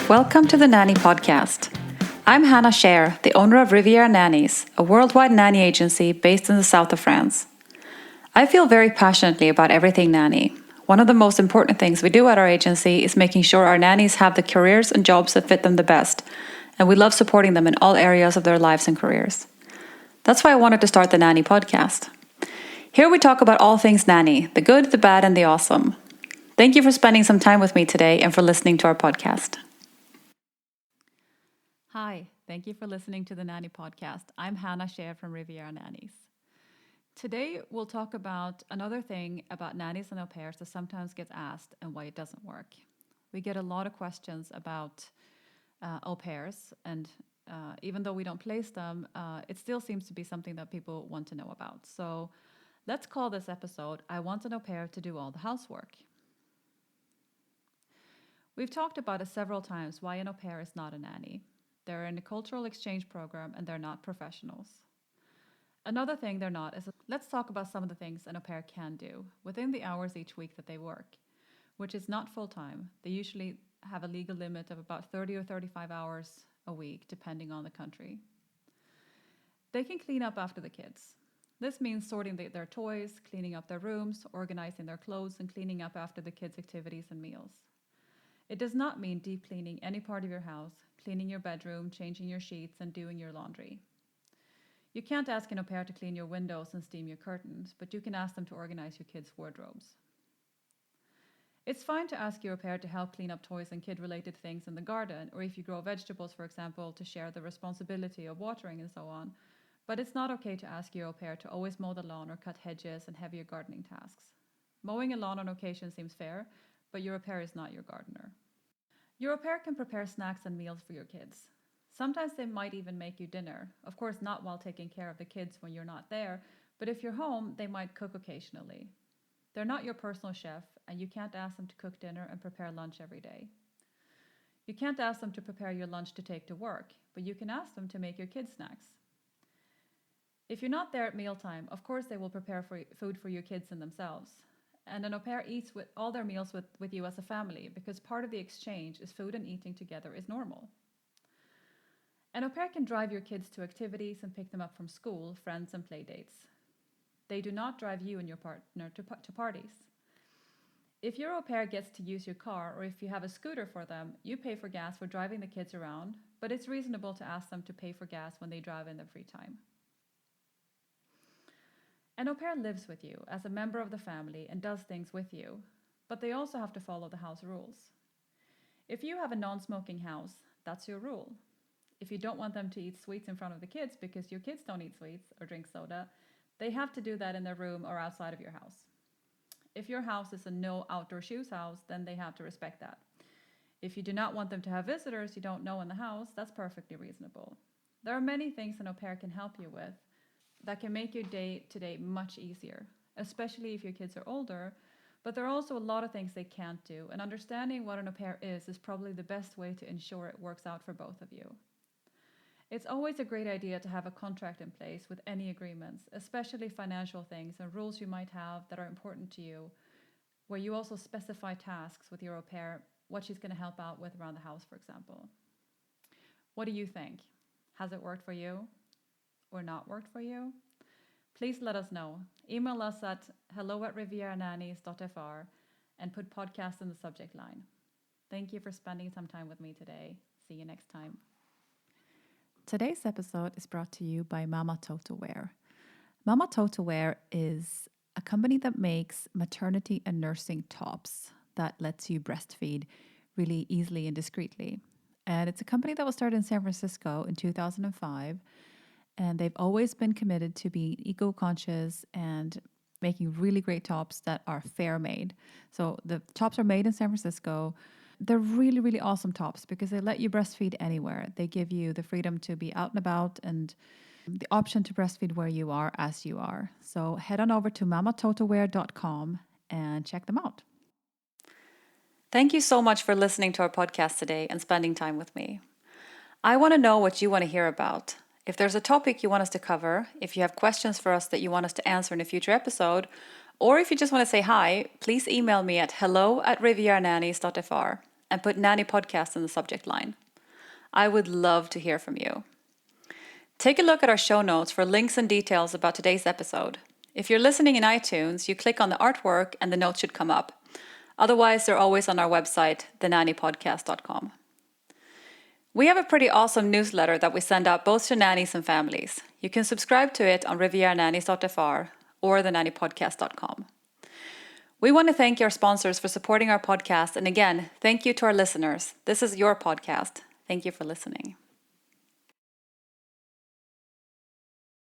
Welcome to the Nanny Podcast. I'm Hannah Scher, the owner of Riviera Nannies, a worldwide nanny agency based in the south of France. I feel very passionately about everything nanny. One of the most important things we do at our agency is making sure our nannies have the careers and jobs that fit them the best, and we love supporting them in all areas of their lives and careers. That's why I wanted to start the Nanny Podcast. Here we talk about all things nanny, the good, the bad, and the awesome. Thank you for spending some time with me today and for listening to our podcast. Hi, thank you for listening to the Nanny Podcast. I'm Hannah Scher from Riviera Nannies. Today, we'll talk about another thing about nannies and au pairs that sometimes gets asked and why it doesn't work. We get a lot of questions about au pairs, and even though we don't place them, it still seems to be something that people want to know about. So let's call this episode, I Want an Au Pair to Do All the Housework. We've talked about it several times why an au pair is not a nanny. They're in a cultural exchange program and they're not professionals. Another thing they're not is, let's talk about some of the things an au pair can do within the hours each week that they work, which is not full-time. They usually have a legal limit of about 30 or 35 hours a week, depending on the country. They can clean up after the kids. This means sorting their toys, cleaning up their rooms, organizing their clothes, and cleaning up after the kids' activities and meals. It does not mean deep cleaning any part of your house, cleaning your bedroom, changing your sheets, and doing your laundry. You can't ask an au pair to clean your windows and steam your curtains, but you can ask them to organize your kids' wardrobes. It's fine to ask your au pair to help clean up toys and kid-related things in the garden, or if you grow vegetables, for example, to share the responsibility of watering and so on. But it's not okay to ask your au pair to always mow the lawn or cut hedges and heavier gardening tasks. Mowing a lawn on occasion seems fair, but your au pair is not your gardener. Your au pair can prepare snacks and meals for your kids. Sometimes they might even make you dinner. Of course, not while taking care of the kids when you're not there, but if you're home, they might cook occasionally. They're not your personal chef, and you can't ask them to cook dinner and prepare lunch every day. You can't ask them to prepare your lunch to take to work, but you can ask them to make your kids snacks. If you're not there at mealtime, of course they will prepare food for your kids and themselves. And an au pair eats with all their meals with you as a family, because part of the exchange is food, and eating together is normal. An au pair can drive your kids to activities and pick them up from school, friends, and play dates. They do not drive you and your partner to parties. If your au pair gets to use your car, or if you have a scooter for them, you pay for gas for driving the kids around, but it's reasonable to ask them to pay for gas when they drive in their free time. An au pair lives with you as a member of the family and does things with you, but they also have to follow the house rules. If you have a non-smoking house, that's your rule. If you don't want them to eat sweets in front of the kids because your kids don't eat sweets or drink soda, they have to do that in their room or outside of your house. If your house is a no outdoor shoes house, then they have to respect that. If you do not want them to have visitors you don't know in the house, that's perfectly reasonable. There are many things an au pair can help you with that can make your day-to-day much easier, especially if your kids are older, but there are also a lot of things they can't do, and understanding what an au pair is probably the best way to ensure it works out for both of you. It's always a great idea to have a contract in place with any agreements, especially financial things and rules you might have that are important to you, where you also specify tasks with your au pair, what she's going to help out with around the house, for example. What do you think? Has it worked for you? Or not worked for you? Please let us know. Email us at hello@rivieranannies.fr and put podcast in the subject line. Thank you for spending some time with me today. See you next time. Today's episode is brought to you by Mama Toto Wear. Mama Toto Wear is a company that makes maternity and nursing tops that lets you breastfeed really easily and discreetly. And it's a company that was started in San Francisco in 2005. And they've always been committed to being eco-conscious and making really great tops that are fair made. So the tops are made in San Francisco. They're really, really awesome tops because they let you breastfeed anywhere. They give you the freedom to be out and about and the option to breastfeed where you are as you are. So head on over to mamatotowear.com and check them out. Thank you so much for listening to our podcast today and spending time with me. I want to know what you want to hear about. If there's a topic you want us to cover, if you have questions for us that you want us to answer in a future episode, or if you just want to say hi, please email me at hello@rivieranannies.fr. and put Nanny Podcast in the subject line. I would love to hear from you. Take a look at our show notes for links and details about today's episode. If you're listening in iTunes, you click on the artwork and the notes should come up. Otherwise, they're always on our website, thenannypodcast.com. We have a pretty awesome newsletter that we send out both to nannies and families. You can subscribe to it on rivieranannies.fr or thenannypodcast.com. We want to thank our sponsors for supporting our podcast. And again, thank you to our listeners. This is your podcast. Thank you for listening.